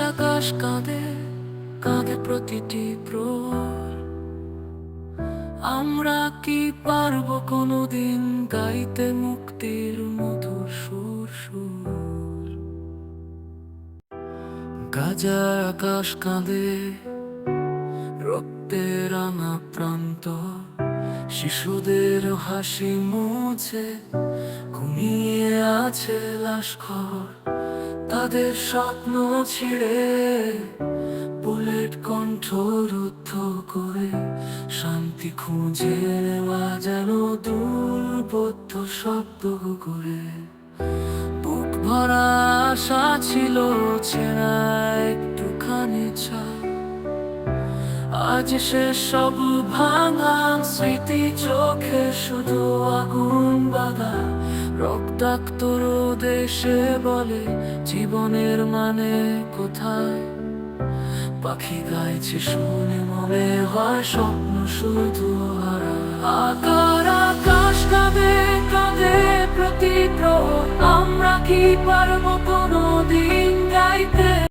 আকাশ কাঁদে কাঁদে প্রতিটি প্রহর। আমরা কি পারবো কোনোদিন গাইতে মুক্তির মধুর সুর সুর? গাজা আকাশ কাঁদে রক্তের রাঙা প্রান্ত, শিশুদের হাসি মুছে ঘুমিয়ে আছে লাশখর। তাদের স্বপ্ন ছিঁড়ে বুলেট কণ্ঠ রুদ্ধ করে শান্তি খুঁজে নেওয়া যেন দুর্বোধ্য শব্দ করে। বুক ভরা আশা ছিল ছেঁড়া একটুখানি ছাপ, আজ সে সব ভাঙা স্মৃতি, চোখে শুধু আগুন বাঁধা রক্তাক্ত দেশে বলে জীবনের মানে কোথায়? পাখি গাইছে শুনে মনে হয় স্বপ্ন শুধু হারা। আকার আকাশ কাঁদে কাঁদে প্রতি প্রহর। আমরা কি পারবো কোনোদিন গাইতে